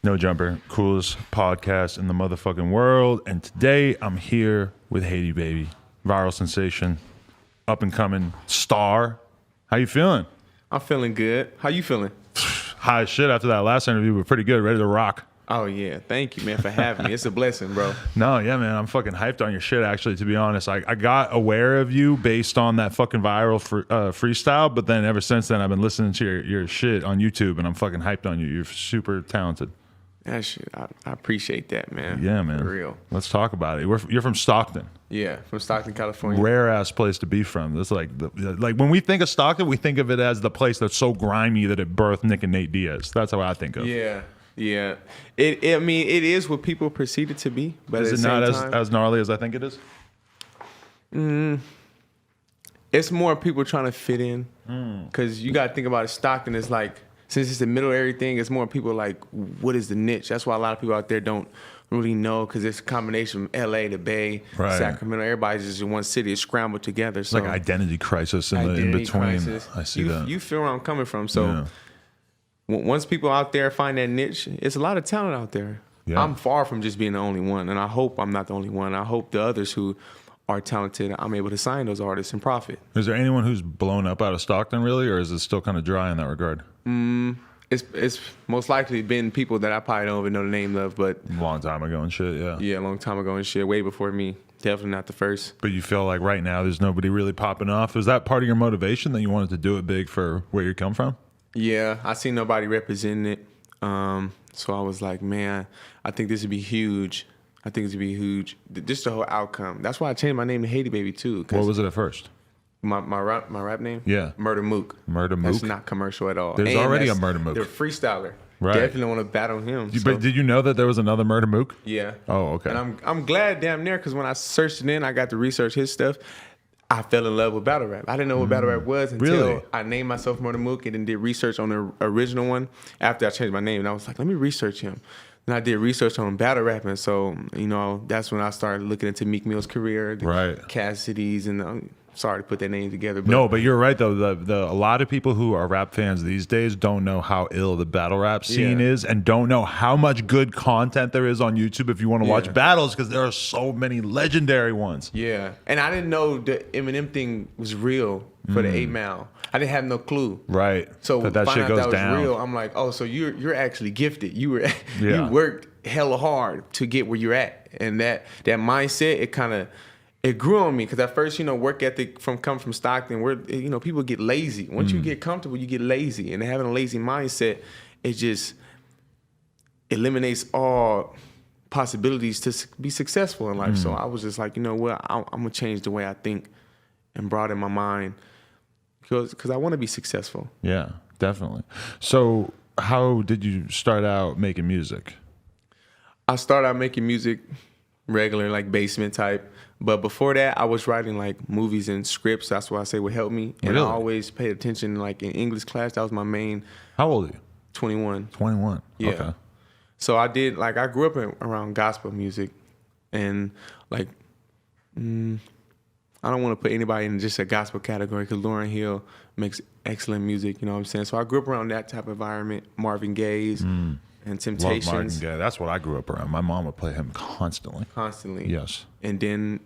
No Jumper, coolest podcast in the motherfucking world. And today I'm here with Haiti Babii, viral sensation, up and coming star. How you feeling? I'm feeling good. How you feeling? High as shit after that last interview. We're pretty good, ready to rock. Oh, yeah. Thank you, man, for having me. It's a blessing, bro. No, yeah, man. I'm fucking hyped on your shit, actually, to be honest. I got aware of you based on that fucking viral freestyle, but then ever since then, I've been listening to your shit on YouTube, and I'm fucking hyped on you. You're super talented. That shit, I appreciate that, man. Yeah, man. For real. Let's talk about it. You're from Stockton. Yeah, from Stockton, California. Rare ass place to be from. It's like when we think of Stockton, we think of it as the place that's so grimy that it birthed Nick and Nate Diaz. That's how I think of. Yeah. I mean, it is what people perceive it to be, but Is it not as gnarly as I think it is? It's more people trying to fit in. Because you got to think about it. Stockton is like, since it's the middle of everything, it's more people like, what is the niche? That's why a lot of people out there don't really know, because it's a combination from LA to Bay, Right. Sacramento. Everybody's just in one city. It's scrambled together. It's like identity crisis in between. Crisis. I see that. You feel where I'm coming from. So Yeah. once people out there find that niche, it's a lot of talent out there. Yeah. I'm far from just being the only one, and I hope I'm not the only one. I hope the others who are talented, I'm able to sign those artists and profit. Is there anyone who's blown up out of Stockton, really, or is it still kind of dry in that regard? It's most likely been people that I probably don't even know the name of, but A long time ago and shit, yeah. yeah, a long time ago and shit, way before me. Definitely not the first. But you feel like right now there's nobody really popping off. Is that part of your motivation that you wanted to do it big for where you come from? Yeah, I see nobody representing it. So I was like, man, I think this would be huge. I think this would be huge. Just the whole outcome. That's why I changed my name to Haiti Babii too. What was it at first? My rap name? Yeah. Murder Mook. Murder Mook? That's not commercial at all. There's And already that's a Murder Mook. The freestyler. Right. Definitely want to battle him. But did you know that there was another Murder Mook? Yeah. Oh, okay. And I'm glad damn near, because when I searched it in, I got to research his stuff. I fell in love with battle rap. I didn't know what battle rap was until Really? I named myself Murder Mook and then did research on the original one after I changed my name. And I was like, let me research him. And I did research on battle rapping. So, that's when I started looking into Meek Mill's career, the Right. Cassidy's, and I'm sorry to put that name together. But No, but you're right though. A lot of people who are rap fans these days don't know how ill the battle rap scene Yeah. is, and don't know how much good content there is on YouTube if you want to watch Yeah. battles, because there are so many legendary ones. yeah. And I didn't know the Eminem thing was real for the 8 Mile. I didn't have no clue. Right. So that find shit out goes that was down. real. I'm like, oh, so you're actually gifted. You were Yeah. you worked hella hard to get where you're at, and that mindset, it grew on me, because at first, work ethic coming from Stockton, where people get lazy. Once you get comfortable, you get lazy, and having a lazy mindset, it just eliminates all possibilities to be successful in life. So I was just like, you know what, I'm gonna change the way I think and broaden my mind, because I want to be successful. Yeah, definitely. So how did you start out making music? I started out making music regular, like basement type. But before that, I was writing like movies and scripts. That's what I say would help me. And Really? I always paid attention, like in English class. That was my main. How old are you? 21. 21. Yeah. Okay. So I grew up around gospel music. And like, I don't want to put anybody in just a gospel category, because Lauryn Hill makes excellent music, you know what I'm saying? So I grew up around that type of environment, Marvin Gaye's and Love Temptations. Martin Gaye. That's what I grew up around. My mom would play him constantly. Constantly. Yes. And then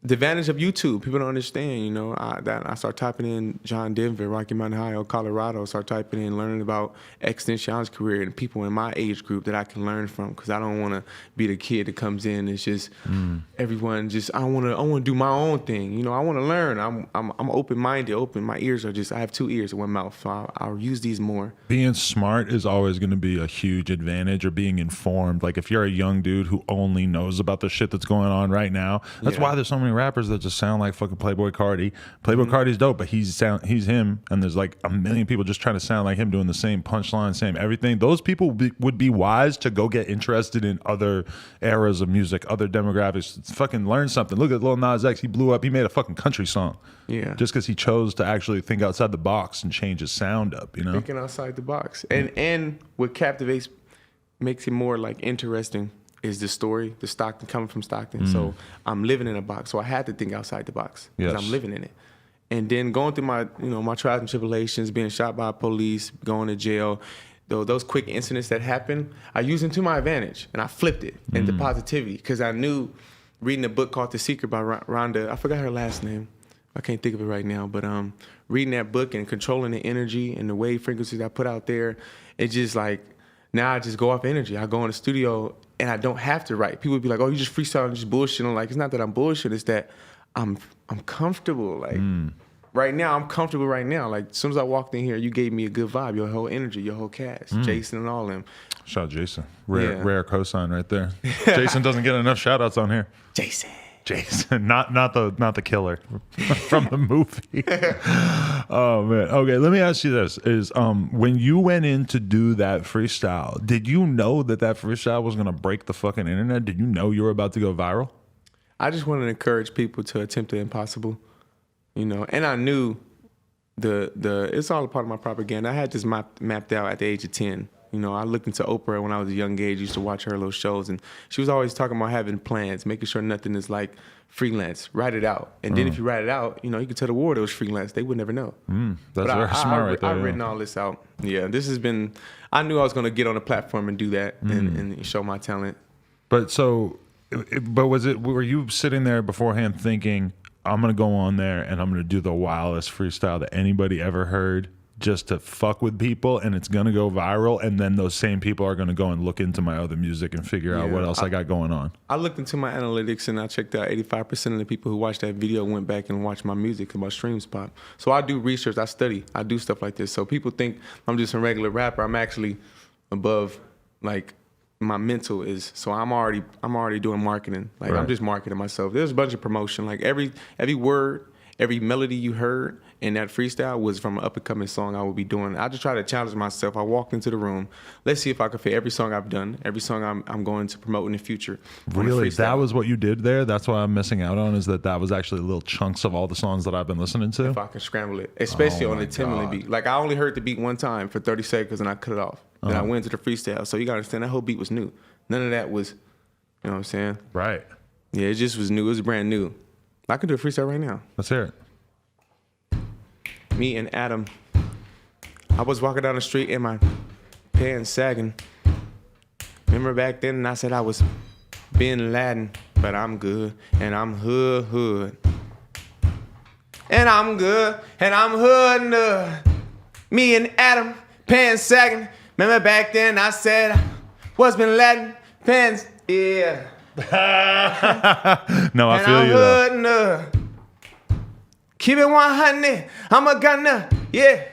the advantage of YouTube, people don't understand, I start typing in John Denver, Rocky Mountain High, Colorado, start typing in, learning about Extension's career and people in my age group that I can learn from, because I don't want to be the kid that comes in. It's just everyone just, I want to do my own thing. I want to learn. I'm open-minded, open. My ears are just, I have 2 ears and 1 mouth, so I'll use these more. Being smart is always going to be a huge advantage, or being informed. Like if you're a young dude who only knows about the shit that's going on right now, that's Yeah. why there's so many rappers that just sound like fucking Playboy Cardi. Playboy Cardi's dope, but he's him, and there's like a million people just trying to sound like him, doing the same punchline, same everything. Those people would be wise to go get interested in other eras of music, other demographics. Fucking learn something. Look at Lil Nas X. He blew up. He made a fucking country song. Yeah. Just because he chose to actually think outside the box and change his sound up, Thinking outside the box. And what captivates, makes it more like interesting, is the story, the Stockton, coming from Stockton. So I'm living in a box. So I had to think outside the box, because Yes. I'm living in it. And then going through my trials and tribulations, being shot by police, going to jail, those quick incidents that happen, I used them to my advantage, and I flipped it into positivity because I knew reading a book called The Secret by Rhonda. I forgot her last name. I can't think of it right now, but reading that book and controlling the energy and the wave frequencies I put out there, it just like, now I just go off energy. I go in the studio and I don't have to write. People would be like, "Oh, you just freestyle and just bullshit." I'm like, it's not that I'm bullshit. It's that I'm comfortable. Like right now, I'm comfortable right now. Like as soon as I walked in here, you gave me a good vibe. Your whole energy, your whole cast, Jason and all them. Shout out Jason. Rare cosign right there. Jason doesn't get enough shout outs on here. Jason, not the killer from the movie. Oh man. Okay, let me ask you this: is when you went in to do that freestyle, did you know that freestyle was gonna break the fucking internet? Did you know you were about to go viral? I just wanted to encourage people to attempt the impossible, and I knew the it's all a part of my propaganda. I had this mapped out at the age of 10. I looked into Oprah when I was a young age, used to watch her little shows, and she was always talking about having plans, making sure nothing is like freelance. Write it out. And then if you write it out, you could tell the world it was freelance. They would never know. That's very smart right there. I've written all this out. Yeah, this has been, I knew I was going to get on the platform and do that and show my talent. But were you sitting there beforehand thinking, I'm going to go on there and I'm going to do the wildest freestyle that anybody ever heard, just to fuck with people, and it's gonna go viral, and then those same people are gonna go and look into my other music and figure out what else I got going on? I looked into my analytics and I checked out 85% of the people who watched that video went back and watched my music because my streams pop. So I do research, I study, I do stuff like this. So people think I'm just a regular rapper. I'm actually above, like, my mental is. So I'm already doing marketing. Like I'm just marketing myself. There's a bunch of promotion. Like every word, every melody you heard in that freestyle was from an up-and-coming song I would be doing. I just try to challenge myself. I walked into the room. Let's see if I can fit every song I've done, every song I'm going to promote in the future. Really? That was what you did there? That's what I'm missing out on, is that was actually little chunks of all the songs that I've been listening to? If I can scramble it, especially on the Timberland beat. Like I only heard the beat one time for 30 seconds and I cut it off. Then I went to the freestyle. So you got to understand, that whole beat was new. None of that was, you know what I'm saying? Right. Yeah, it just was new. It was brand new. I can do a freestyle right now. Let's hear it. Me and Adam, I was walking down the street in my pants sagging. Remember back then I said I was Bin Laden, but I'm good and I'm hood. And I'm good and I'm hood. Me and Adam, pants sagging. Remember back then I said I was Bin Laden, pants, yeah. No, I feel you though. Keep it 100, I'm a gunner, yeah.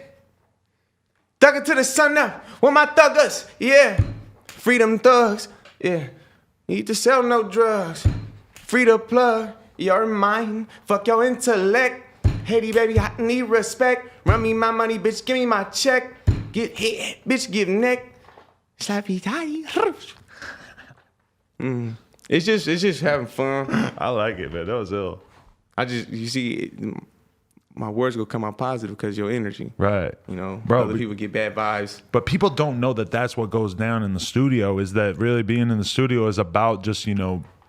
Thugging to the sun up with my thuggers, yeah. Freedom thugs, yeah. Need to sell no drugs. Free to plug your mind, fuck your intellect. Haiti Babii, I need respect. Run me my money, bitch, give me my check. Get hit, bitch, give neck. Slappy tight. It's just having fun. I like it, man. That was ill. You see, my words will come out positive because your energy. Right. Bro, other people get bad vibes. But people don't know that that's what goes down in the studio, is that really being in the studio is about just,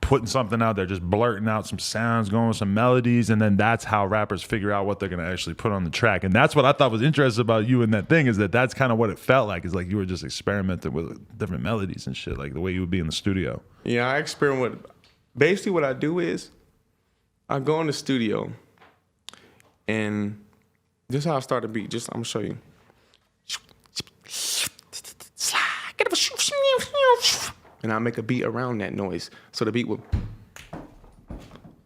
putting something out there, just blurting out some sounds, going with some melodies, and then that's how rappers figure out what they're going to actually put on the track. And that's what I thought was interesting about you in that thing, is that's kind of what it felt like, is like you were just experimenting with different melodies and shit, like the way you would be in the studio. Yeah, I experiment with, basically what I do is I go in the studio and this is how I start the beat. I'm going to show you. And I make a beat around that noise. So the beat will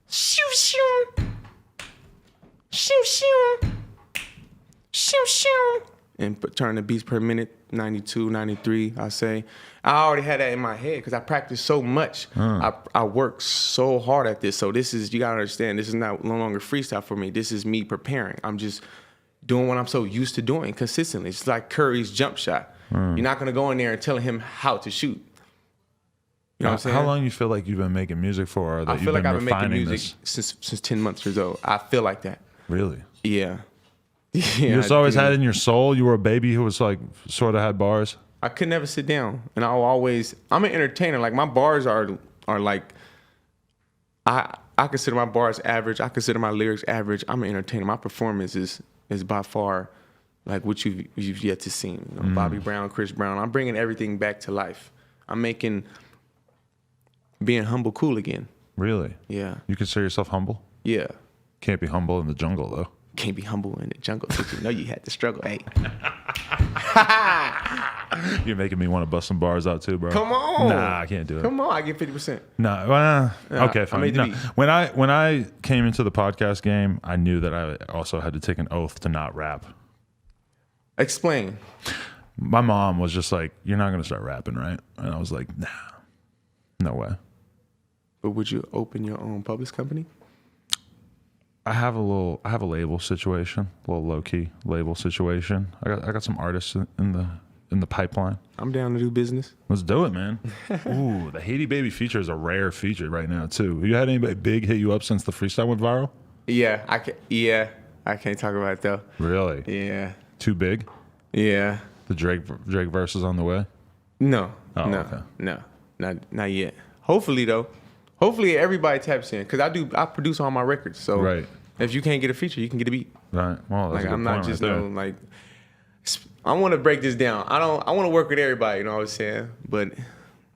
shoo shoo shoo shoo shoo shoo, and turn the beats per minute 92, 93. I say I already had that in my head because I practiced so much. I work so hard at this. So this is, you gotta understand, this is no longer freestyle for me. This is me preparing. I'm just doing what I'm so used to doing consistently. It's like Curry's jump shot. You're not gonna go in there and tell him how to shoot. You know what I'm saying? How long you feel like you've been making music for? Or that I feel like I've been making music this? since 10 months old. I feel like that. Really? Yeah. You just always had in your soul, you were a baby who was like, sort of had bars? I could never sit down. And I'm an entertainer. Like my bars are like, I consider my bars average. I consider my lyrics average. I'm an entertainer. My performance is by far like what you've yet to see. You know, Bobby Brown, Chris Brown. I'm bringing everything back to life. I'm making being humble cool again. Really? Yeah. You consider yourself humble? Yeah. Can't be humble in the jungle, though. Can't be humble in the jungle. But you know you had to struggle. Hey. You're making me want to bust some bars out too, bro. Come on. Nah, I can't do it. Come on, I get 50%. No, well, okay, fine. made the No. beat. When I came into the podcast game, I knew that I also had to take an oath to not rap. Explain. My mom was just like, "You're not gonna start rapping, right?" And I was like, "Nah, no way." But would you open your own publishing company? I have a label situation, a little low key label situation. I got some artists in the pipeline. I'm down to do business. Let's do it, man. Ooh, the Haiti Babii feature is a rare feature right now too. You had anybody big hit you up since the freestyle went viral? Yeah, I can't talk about it though. Really? Yeah. Too big? Yeah. The Drake verse is on the way? No. Oh, no. okay. No. Not yet. Hopefully though. Hopefully everybody taps in because I produce all my records. So Right. if you can't get a feature, you can get a beat. Right. Well, that's Like a good I'm not point just right there. no like. I want to break this down. I want to work with everybody. You know what I'm saying? But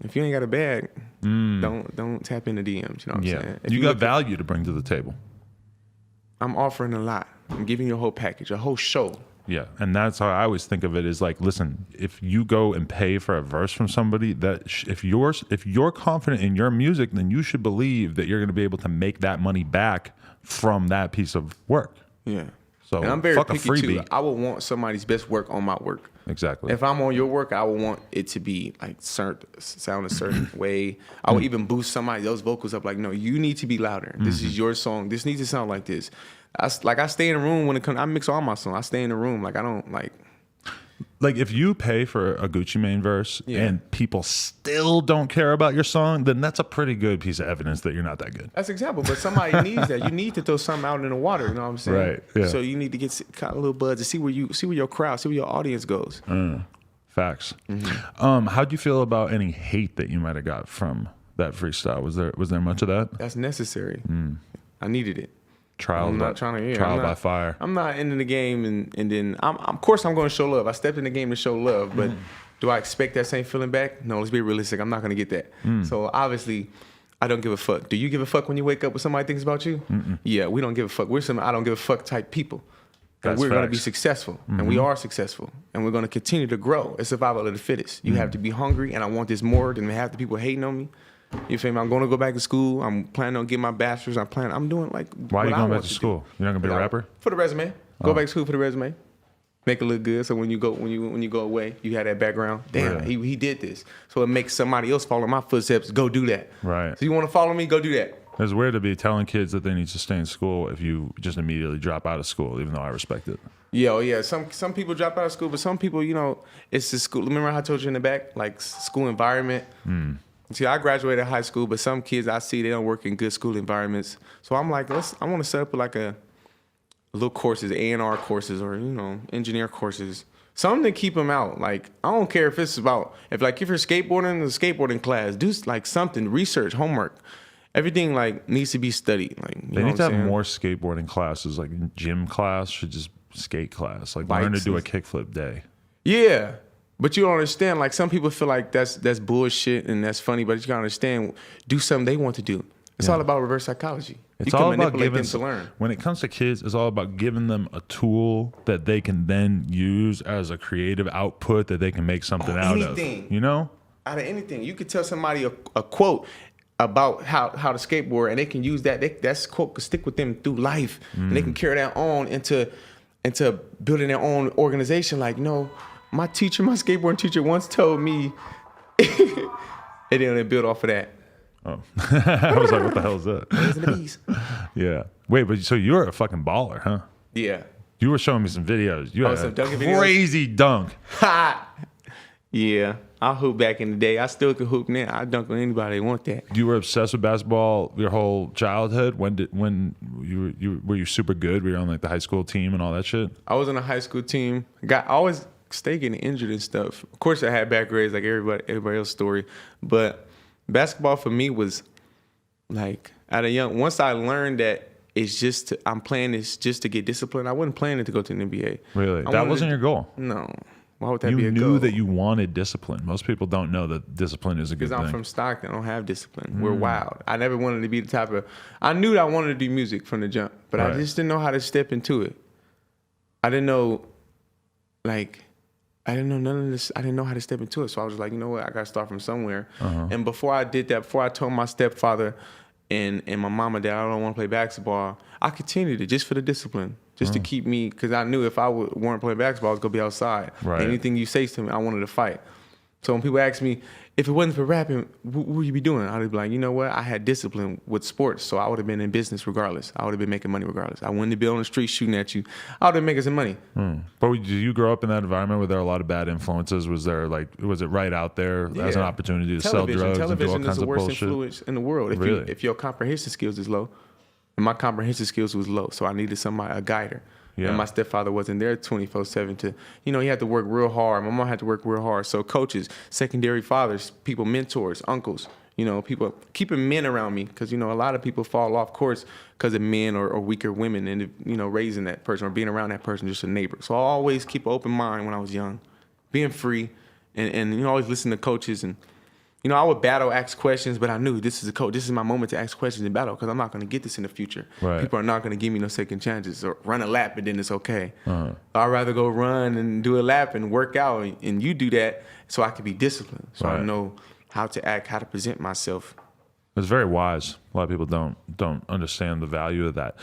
if you ain't got a bag, don't tap into DMs. You know what I'm saying? If You got look at- value to bring to the table. I'm offering a lot. I'm giving you a whole package, a whole show. Yeah, and that's how I always think of it. Is like, listen, if you go and pay for a verse from somebody, if you're confident in your music, then you should believe that you're going to be able to make that money back from that piece of work. Yeah. So And I'm very fuck a picky too. freebie. I would want somebody's best work on my work. Exactly. If I'm on your work, I would want it to be like sound a certain way. I would even boost somebody else's vocals up. Like, no, you need to be louder. This is your song. This needs to sound like this. I stay in the room when it comes. I mix all my songs. I stay in the room. Like I don't like. Like if you pay for a Gucci Mane verse Yeah. and people still don't care about your song, then that's a pretty good piece of evidence that you're not that good. That's an example, but somebody needs that. You need to throw something out in the water. You know what I'm saying? Right, yeah. So you need to get kind of little buzz to see where your crowd, see where your audience goes. Facts. Mm-hmm. How'd you feel about any hate that you might have got from that freestyle? Was there much of that? That's necessary. I needed it. Trial I'm by not trying to hear. trial by fire. I'm not into the game, and then of course I'm going to show love. I stepped in the game to show love, but do I expect that same feeling back? No, let's be realistic. I'm not going to get that. So obviously, I don't give a fuck. Do you give a fuck when you wake up when somebody thinks about you? Yeah, we don't give a fuck. We're some I don't give a fuck type people. And That's we're going to be facts. successful, and we are successful, and we're going to continue to grow. It's survival of the fittest. You have to be hungry, and I want this more than half the people hating on me. You feel me? I'm going to go back to school. I'm planning on getting my bachelor's. I'm doing like. Why are you what I going back want to do. school? You're not gonna be a rapper? For the resume. Go back to school for the resume. Make it look good. So when you go away, you have that background. Damn, Right. he did this. So it makes somebody else follow my footsteps. Go do that. Right. So you want to follow me? Go do that. It's weird to be telling kids that they need to stay in school if you just immediately drop out of school, even though I respect it. Yeah, oh yeah. Some people drop out of school, but some people, it's the school. Remember how I told you in the back, like school environment. See, I graduated high school, but some kids I see they don't work in good school environments. So I'm like, I want to set up like a little courses, A&R courses, or engineer courses, something to keep them out. Like I don't care if it's about if you're skateboarding, the skateboarding class, do like something, research, homework. Everything like needs to be studied. Like They need to have more skateboarding classes, like gym class should just skate class, like learn to do a kickflip day. Yeah. But you don't understand, like some people feel like that's bullshit and that's funny, but you gotta understand, do something they want to do. It's all about reverse psychology. It's you can all about manipulate giving them to learn. When it comes to kids, it's all about giving them a tool that they can then use as a creative output that they can make something out anything. of. You know? Out of anything. You could tell somebody a quote about how to skateboard and they can use that. That quote could stick with them through life. And they can carry that on into building their own organization. Like, my skateboarding teacher once told me, and then they build off of that. Oh. I was like, what the hell is that? Raising the bees. Yeah. Wait, but so you're a fucking baller, huh? Yeah. You were showing me some videos. You had some a dunking videos? crazy dunk. Yeah. I hoop back in the day. I still can hoop now. I dunk on anybody that want that. You were obsessed with basketball your whole childhood. When were you super good? Were you on like the high school team and all that shit? I was on a high school team. I always stay getting injured and stuff. Of course, I had bad grades like everybody else's story. But basketball for me was like once I learned that it's just I'm playing this just to get disciplined. I wasn't planning to go to the NBA. Really? That wasn't your goal? No. Why would that be You a goal? knew that you wanted discipline. Most people don't know that discipline is a good thing. Because I'm from Stockton. I don't have discipline. We're wild. I never wanted to be the type of... I knew that I wanted to do music from the jump, but I just didn't know how to step into it. I didn't know, like... I didn't know none of this. I didn't know how to step into it. So I was like, you know what? I got to start from somewhere. And before I did that, before I told my stepfather and my mama that I don't want to play basketball, I continued it just for the discipline, just to keep me, because I knew if I weren't playing basketball, I was going to be outside. Right. Anything you say to me, I wanted to fight. So when people ask me, if it wasn't for rapping, what would you be doing? I'd be like, you know what? I had discipline with sports, so I would have been in business regardless. I would have been making money regardless. I wouldn't be on the street shooting at you. I would have been making some money. But did you grow up in that environment where there are a lot of bad influences? Was it right out there as an opportunity to sell drugs and do all Television kinds is the of worst bullshit? influence in the world. If your comprehension skills is low, and my comprehension skills was low, so I needed a guider. Yeah. And my stepfather wasn't there 24/7 to, he had to work real hard. My mom had to work real hard. So coaches, secondary fathers, people, mentors, uncles, people keeping men around me, because a lot of people fall off course because of men or weaker women, and raising that person or being around that person, just a neighbor. So I always keep an open mind when I was young, being free, and always listen to coaches. And I would battle, ask questions, but I knew this is a coach. This is my moment to ask questions and battle, because I'm not going to get this in the future. Right. People are not going to give me no second chances, or run a lap and then it's okay. I'd rather go run and do a lap and work out, and you do that so I can be disciplined, so I know how to act, how to present myself. It's very wise. A lot of people don't understand the value of that.